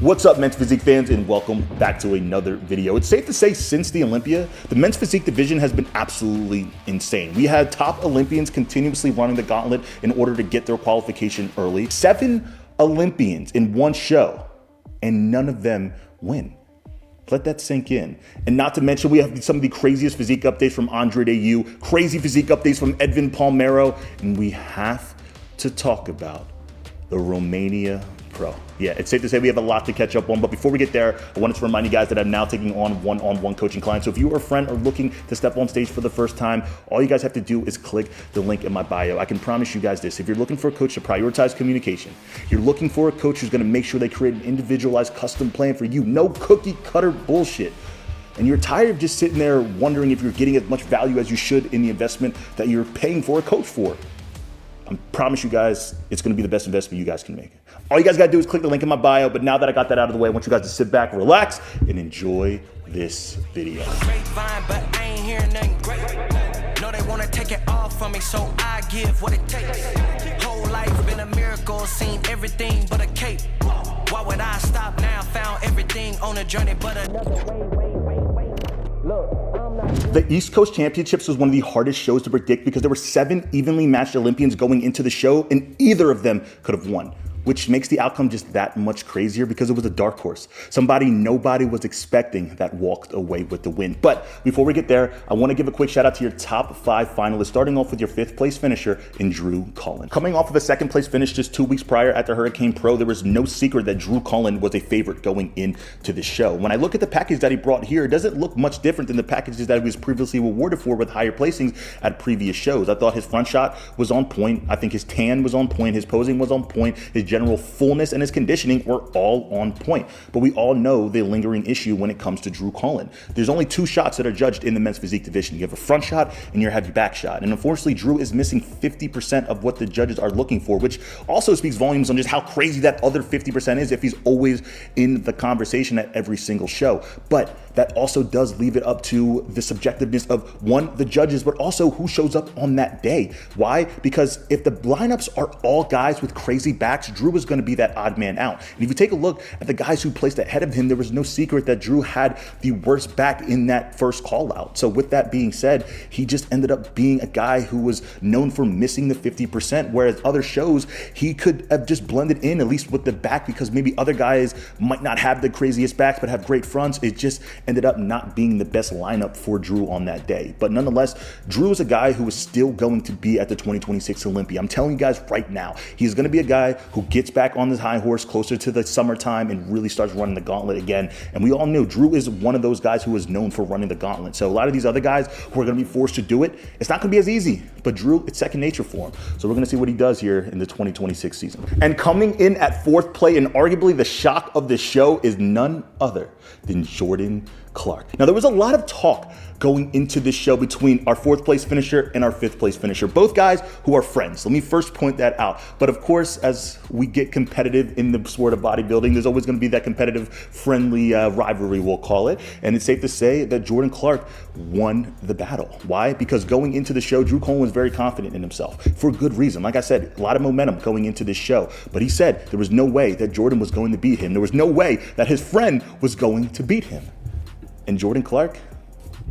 What's up, men's physique fans, and welcome back to another video. It's safe to say since the Olympia, the men's physique division has been absolutely insane. We had top Olympians continuously running the gauntlet in order to get their qualification early. 7 Olympians in one show, and none of them win. Let that sink in. And not to mention, we have some of the craziest physique updates from Andrei, Deiu, crazy physique updates from Edvon Pomero, and we have to talk about the Romania Pro. Yeah, it's safe to say we have a lot to catch up on, but before we get there, I wanted to remind you guys that I'm now taking on one-on-one coaching clients. So if you are a friend or looking to step on stage for the first time, all you guys have to do is click the link in my bio. I can promise you guys this: if you're looking for a coach to prioritize communication, you're looking for a coach who's gonna make sure they create an individualized custom plan for you, no cookie cutter bullshit, and you're tired of just sitting there wondering if you're getting as much value as you should in the investment that you're paying for a coach for, I promise you guys, it's gonna be the best investment you guys can make. All you guys gotta do is click the link in my bio, but now that I got that out of the way, I want you guys to sit back, relax, and enjoy this video. Grapevine, but I ain't hearing nothing great. No, they wanna take it all from me, so I give what it takes. Whole life been a miracle, seen everything but a cape. Why would I stop now? Found everything on a journey, but another way. Look. The East Coast Championships was one of the hardest shows to predict because there were 7 evenly matched Olympians going into the show, and either of them could have won, which makes the outcome just that much crazier because it was a dark horse. Somebody nobody was expecting that walked away with the win. But before we get there, I want to give a quick shout out to your top 5 finalists, starting off with your 5th place finisher in Drew Cullen. Coming off of a 2nd place finish just 2 weeks prior at the Hurricane Pro, there was no secret that Drew Cullen was a favorite going into the show. When I look at the package that he brought here, it doesn't look much different than the packages that he was previously rewarded for with higher placings at previous shows. I thought his front shot was on point. I think his tan was on point. His posing was on point. His general fullness and his conditioning were all on point. But we all know the lingering issue when it comes to Drew Cullen. There's only 2 shots that are judged in the men's physique division. You have a front shot and you have your back shot. And unfortunately, Drew is missing 50% of what the judges are looking for, which also speaks volumes on just how crazy that other 50% is if he's always in the conversation at every single show. But that also does leave it up to the subjectiveness of, one, the judges, but also who shows up on that day. Why? Because if the lineups are all guys with crazy backs, Drew is going to be that odd man out. And if you take a look at the guys who placed ahead of him, there was no secret that Drew had the worst back in that first call out. So with that being said, he just ended up being a guy who was known for missing the 50%, whereas other shows, he could have just blended in, at least with the back, because maybe other guys might not have the craziest backs, but have great fronts. It just ended up not being the best lineup for Drew on that day. But nonetheless, Drew is a guy who is still going to be at the 2026 Olympia. I'm telling you guys right now, he's going to be a guy who gets back on his high horse closer to the summertime and really starts running the gauntlet again. And we all knew Drew is one of those guys who is known for running the gauntlet. So a lot of these other guys who are going to be forced to do it, it's not going to be as easy. But Drew, it's second nature for him. So we're going to see what he does here in the 2026 season. And coming in at 4th place, and arguably the shock of the show, is none other than Jordan Clark. Now, there was a lot of talk going into this show between our 4th place finisher and our 5th place finisher, both guys who are friends. Let me first point that out. But of course, as we get competitive in the sport of bodybuilding, there's always going to be that competitive, friendly rivalry, we'll call it. And it's safe to say that Jordan Clark won the battle. Why? Because going into the show, Drew Cullen was very confident in himself for a good reason. Like I said, a lot of momentum going into this show. But he said there was no way that Jordan was going to beat him. There was no way that his friend was going to beat him. And Jordan Clark,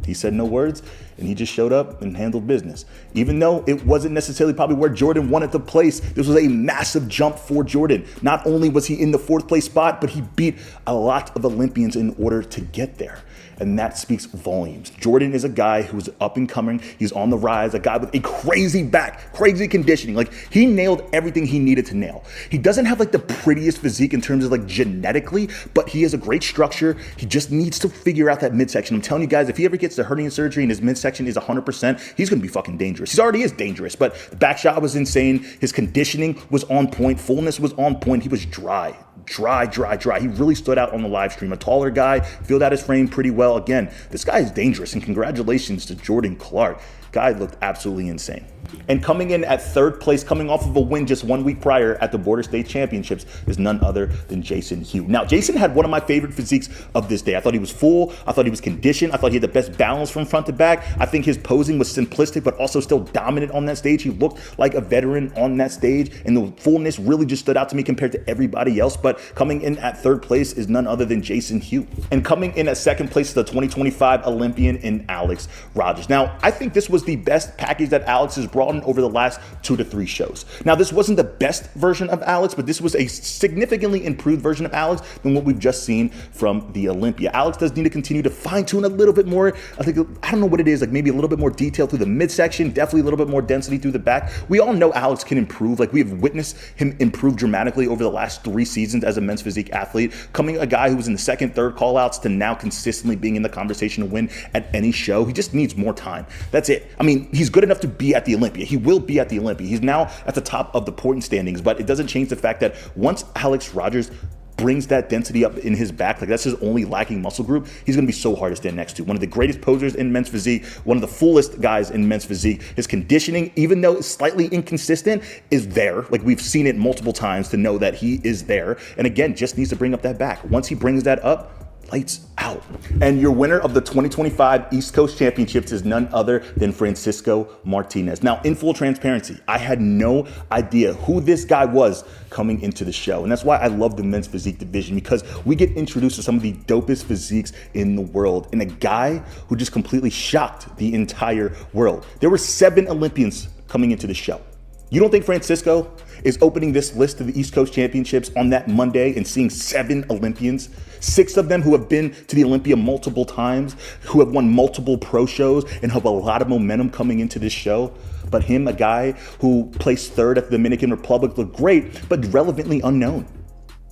he said no words, and he just showed up and handled business. Even though it wasn't necessarily probably where Jordan wanted to place, this was a massive jump for Jordan. Not only was he in the 4th place spot, but he beat a lot of Olympians in order to get there. And that speaks volumes. Jordan is a guy who's up and coming. He's on the rise, a guy with a crazy back, crazy conditioning. Like, he nailed everything he needed to nail. He doesn't have like the prettiest physique in terms of like genetically, but he has a great structure. He just needs to figure out that midsection. I'm telling you guys, if he ever gets the hernia surgery and his midsection is 100%, he's gonna be fucking dangerous. He already is dangerous, but the back shot was insane. His conditioning was on point. Fullness was on point. He was dry. He really stood out on the live stream. A taller guy, filled out his frame pretty well. Again, this guy is dangerous, and congratulations to Jordan Clark. Guy looked absolutely insane. And coming in at third place, coming off of a win just 1 week prior at the Border State Championships, is none other than Jason Hugh. Now, Jason had one of my favorite physiques of this day. I thought he was full. I thought he was conditioned. I thought he had the best balance from front to back. I think his posing was simplistic, but also still dominant on that stage. He looked like a veteran on that stage, and the fullness really just stood out to me compared to everybody else. But coming in at third place is none other than Jason Hugh. And coming in at second place is the 2025 Olympian in Alex Rogers. Now, I think this was the best package that Alex has brought in over the last 2 to 3 shows. Now, this wasn't the best version of Alex, but this was a significantly improved version of Alex than what we've just seen from the Olympia. Alex does need to continue to fine tune a little bit more. I don't know what it is, like maybe a little bit more detail through the midsection, definitely a little bit more density through the back. We all know Alex can improve. Like, we have witnessed him improve dramatically over the last 3 seasons as a men's physique athlete, coming a guy who was in the second, third call outs to now consistently being in the conversation to win at any show. He just needs more time. That's it. I mean, he's good enough to be at the Olympia. He will be at the Olympia. He's now at the top of the point standings, but it doesn't change the fact that once Alex Rogers brings that density up in his back, like that's his only lacking muscle group, he's gonna be so hard to stand next to. One of the greatest posers in men's physique, one of the fullest guys in men's physique. His conditioning, even though it's slightly inconsistent, is there. Like, we've seen it multiple times to know that he is there. And again, just needs to bring up that back. Once he brings that up, lights out. And your winner of the 2025 East Coast Championships is none other than Francisco Martinez. Now, in full transparency, I had no idea who this guy was coming into the show. And that's why I love the men's physique division, because we get introduced to some of the dopest physiques in the world, and a guy who just completely shocked the entire world. There were 7 Olympians coming into the show. You don't think Francisco is opening this list of the East Coast Championships on that Monday and seeing 7 Olympians, 6 of them who have been to the Olympia multiple times, who have won multiple pro shows and have a lot of momentum coming into this show? But him, a guy who placed 3rd at the Dominican Republic, looked great, but relevantly unknown.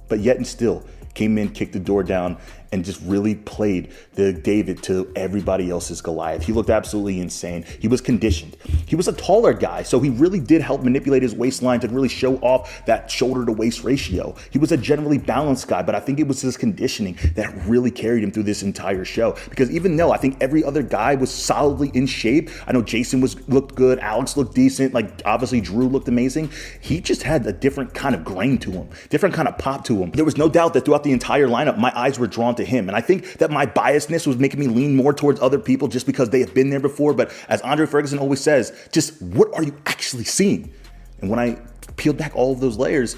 But yet and still came in, kicked the door down, and just really played the David to everybody else's Goliath. He looked absolutely insane. He was conditioned. He was a taller guy, so he really did help manipulate his waistline to really show off that shoulder to waist ratio. He was a generally balanced guy, but I think it was his conditioning that really carried him through this entire show. Because even though I think every other guy was solidly in shape, I know Jason looked good, Alex looked decent, like obviously Drew looked amazing, he just had a different kind of grain to him, different kind of pop to him. There was no doubt that throughout the entire lineup, my eyes were drawn to him. And I think that my biasness was making me lean more towards other people just because they have been there before. But as Andrei Ferguson always says, just what are you actually seeing? And when I peeled back all of those layers,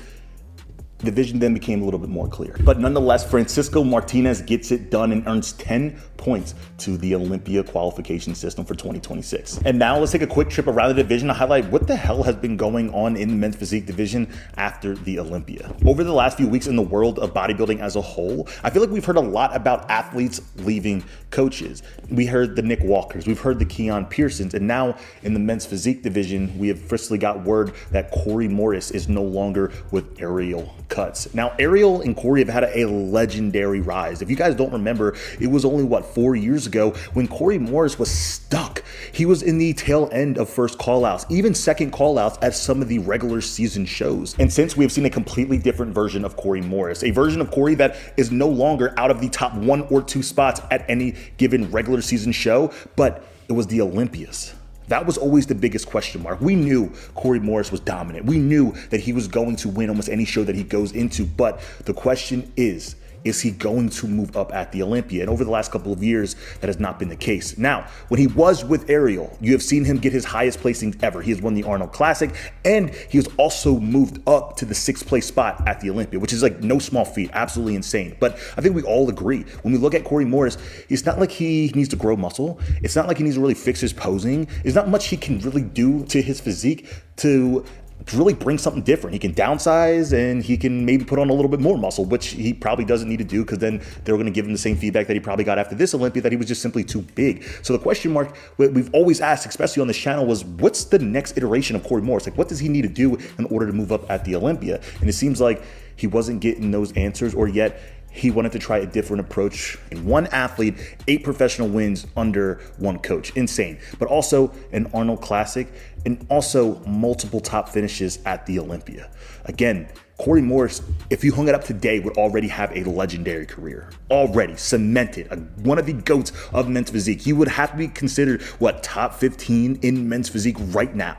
the vision then became a little bit more clear. But nonetheless, Francisco Martinez gets it done and earns 10 points to the Olympia qualification system for 2026. And now let's take a quick trip around the division to highlight what the hell has been going on in the men's physique division after the Olympia. Over the last few weeks in the world of bodybuilding as a whole, I feel like we've heard a lot about athletes leaving coaches. We heard the Nick Walkers, we've heard the Keon Pearsons, and now in the men's physique division, we have officially got word that Cory Morris is no longer with Ariel Cuts. Now, Ariel and Cory have had a legendary rise. If you guys don't remember, it was only, 4 years ago when Cory Morris was stuck. He was in the tail end of first call-outs, even second call-outs at some of the regular season shows. And since we have seen a completely different version of Cory Morris, a version of Cory that is no longer out of the top 1 or 2 spots at any given regular season show, but it was the Olympias. That was always the biggest question mark. We knew Cory Morris was dominant. We knew that he was going to win almost any show that he goes into. But the question is he going to move up at the Olympia? And over the last couple of years, that has not been the case. Now, when he was with Ariel, you have seen him get his highest placings ever. He has won the Arnold Classic, and he has also moved up to the 6th place spot at the Olympia, which is like no small feat, absolutely insane. But I think we all agree, when we look at Cory Morris, it's not like he needs to grow muscle. It's not like he needs to really fix his posing. There's not much he can really do to his physique to really bring something different. He can downsize and he can maybe put on a little bit more muscle, which he probably doesn't need to do, because then they're going to give him the same feedback that he probably got after this Olympia, that he was just simply too big. So the question mark we've always asked, especially on this channel, was what's the next iteration of Cory Morris? Like, what does he need to do in order to move up at the Olympia? And it seems like he wasn't getting those answers, or yet he wanted to try a different approach. In one athlete, 8 professional wins under one coach. Insane. But also an Arnold Classic, and also multiple top finishes at the Olympia. Again, Cory Morris, if you hung it up today, would already have a legendary career. Already cemented. One of the GOATs of men's physique. He would have to be considered, top 15 in men's physique right now.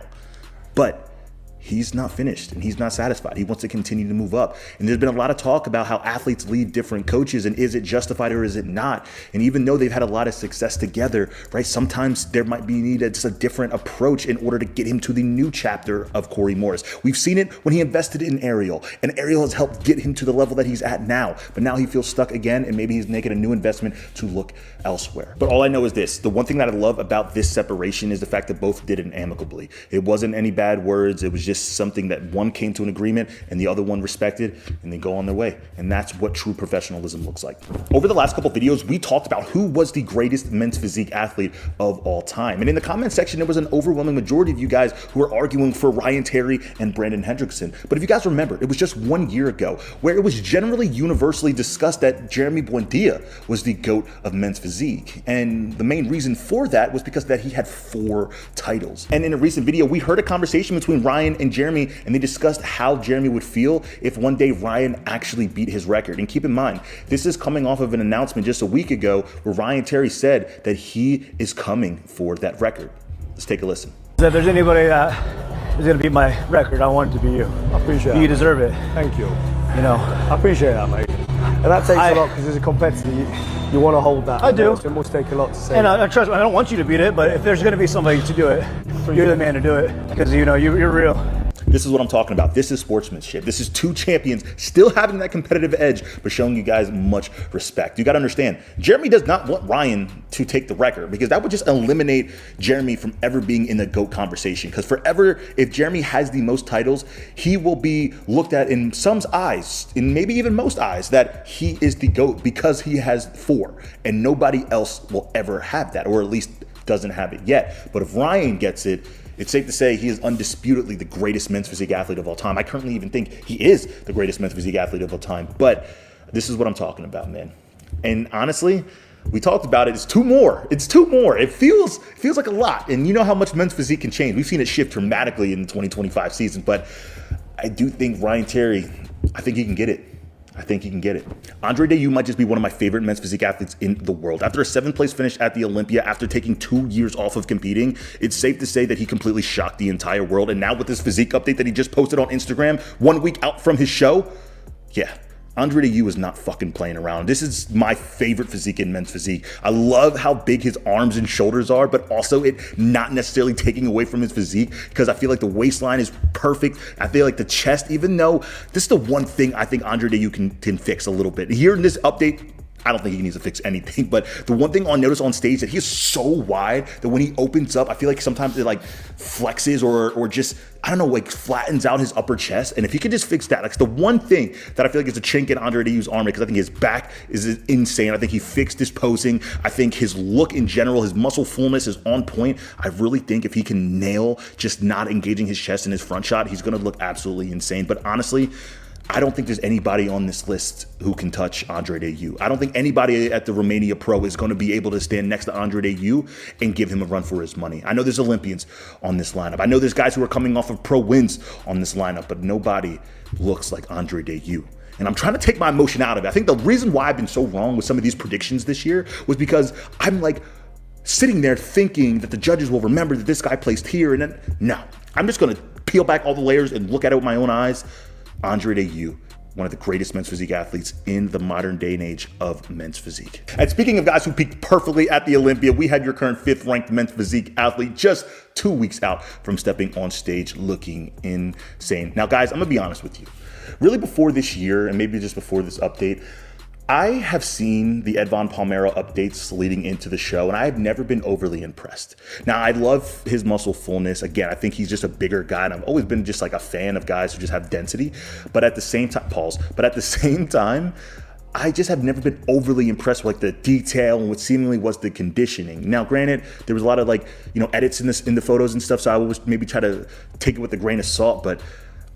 But he's not finished and he's not satisfied. He wants to continue to move up. And there's been a lot of talk about how athletes leave different coaches and is it justified or is it not? And even though they've had a lot of success together, right, sometimes there might be needed just a different approach in order to get him to the new chapter of Cory Morris. We've seen it when he invested in Ariel, and Ariel has helped get him to the level that he's at now. But now he feels stuck again, and maybe he's making a new investment to look elsewhere. But all I know is this: the one thing that I love about this separation is the fact that both did it amicably. It wasn't any bad words. It was just something that one came to an agreement and the other one respected, and they go on their way. And that's what true professionalism looks like. Over the last couple videos, we talked about who was the greatest men's physique athlete of all time. And in the comment section, there was an overwhelming majority of you guys who were arguing for Ryan Terry and Brandon Hendrickson. But if you guys remember, it was just 1 year ago where it was generally universally discussed that Jeremy Buendia was the GOAT of men's physique. And the main reason for that was because that he had 4 titles. And in a recent video, we heard a conversation between Ryan and Jeremy, and they discussed how Jeremy would feel if one day Ryan actually beat his record. And keep in mind, this is coming off of an announcement just a week ago where Ryan Terry said that he is coming for that record. Let's take a listen. If there's anybody that is going to beat my record, I want it to be you. I appreciate that. You deserve it. Thank you. You know, I appreciate that, mate. And that takes a lot because as a competitor, you want to hold that. I do. So it must take a lot to say. And I trust me, I don't want you to beat it, but if there's going to be somebody to do it, you're the man to do it because, you know, you're real. This is what I'm talking about. This is sportsmanship. This is 2 champions still having that competitive edge, but showing you guys much respect. You got to understand, Jeremy does not want Ryan to take the record because that would just eliminate Jeremy from ever being in the GOAT conversation. Because forever, if Jeremy has the most titles, he will be looked at in some's eyes, in maybe even most eyes, that he is the GOAT because he has 4 and nobody else will ever have that, or at least doesn't have it yet. But if Ryan gets it, it's safe to say he is undisputedly the greatest men's physique athlete of all time. I currently even think he is the greatest men's physique athlete of all time. But this is what I'm talking about, man. And honestly, we talked about it. It's 2 more. It's 2 more. It feels like a lot. And you know how much men's physique can change. We've seen it shift dramatically in the 2025 season. But I do think Ryan Terry, I think he can get it. I think he can get it. Andrei Deiu might just be one of my favorite men's physique athletes in the world. After a 7th place finish at the Olympia, after taking 2 years off of competing, it's safe to say that he completely shocked the entire world. And now with this physique update that he just posted on Instagram 1 week out from his show, yeah, Andrei Deiu is not fucking playing around. This is my favorite physique in men's physique. I love how big his arms and shoulders are, but also it not necessarily taking away from his physique because I feel like the waistline is perfect. I feel like the chest, even though this is the one thing I think Andrei Deiu can fix a little bit. Here in this update, I don't think he needs to fix anything, but the one thing I'll notice on stage that he is so wide that when he opens up, I feel like sometimes it like flexes or just, I don't know, like flattens out his upper chest. And if he could just fix that, like the one thing that I feel like is a chink in Andrei Deiu's armor, because I think his back is insane. I think he fixed his posing. I think his look in general, his muscle fullness is on point. I really think if he can nail just not engaging his chest in his front shot, he's going to look absolutely insane. But honestly, I don't think there's anybody on this list who can touch Andrei Deiu. I don't think anybody at the Romania Pro is going to be able to stand next to Andrei Deiu and give him a run for his money. I know there's Olympians on this lineup. I know there's guys who are coming off of pro wins on this lineup, but nobody looks like Andrei Deiu. And I'm trying to take my emotion out of it. I think the reason why I've been so wrong with some of these predictions this year was because I'm like sitting there thinking that the judges will remember that this guy placed here. And then, no, I'm just going to peel back all the layers and look at it with my own eyes. Andrei Deiu, one of the greatest men's physique athletes in the modern day and age of men's physique. And speaking of guys who peaked perfectly at the Olympia, we had your current 5th ranked men's physique athlete just 2 weeks out from stepping on stage looking insane. Now guys, I'm gonna be honest with you. Really before this year, and maybe just before this update, I have seen the Edvon Pomero updates leading into the show, and I have never been overly impressed. Now, I love his muscle fullness. Again, I think he's just a bigger guy, and I've always been just like a fan of guys who just have density. But at the same time, I just have never been overly impressed with like the detail and what seemingly was the conditioning. Now, granted, there was a lot of like, you know, edits in the photos and stuff, so I always maybe try to take it with a grain of salt, but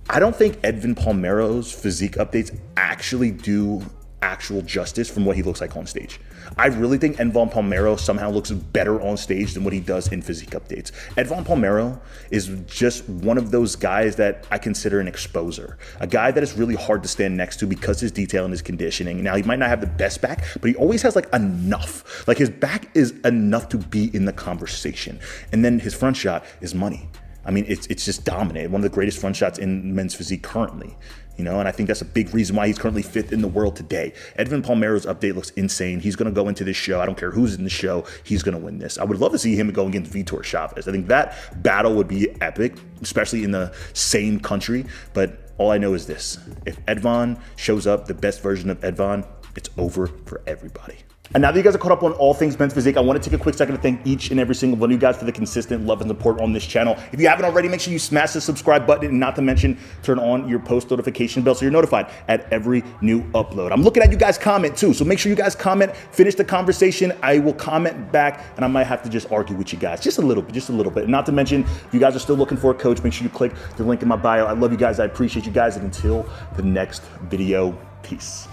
I don't think Edvon Pomero's physique updates actually do actual justice from what he looks like on stage. I really think Edvon Pomero somehow looks better on stage than what he does in physique updates. Edvon Pomero is just one of those guys that I consider an exposer, a guy that is really hard to stand next to because his detail and his conditioning. Now, he might not have the best back, but he always has like enough. Like his back is enough to be in the conversation. And then his front shot is money. I mean, it's just dominant. One of the greatest front shots in men's physique currently. You know, and I think that's a big reason why he's currently 5th in the world today. Edvon Pomero's update looks insane. He's going to go into this show. I don't care who's in the show. He's going to win this. I would love to see him go against Vitor Chavez. I think that battle would be epic, especially in the same country. But all I know is this. If Edvan shows up, the best version of Edvan, it's over for everybody. And now that you guys are caught up on all things men's physique, I want to take a quick second to thank each and every single one of you guys for the consistent love and support on this channel. If you haven't already, make sure you smash the subscribe button, and not to mention turn on your post notification bell so you're notified at every new upload. I'm looking at you guys comment too, so make sure you guys comment, finish the conversation. I will comment back, and I might have to just argue with you guys just a little bit. And not to mention, if you guys are still looking for a coach, make sure you click the link in my bio. I love you guys. I appreciate you guys. And until the next video, peace.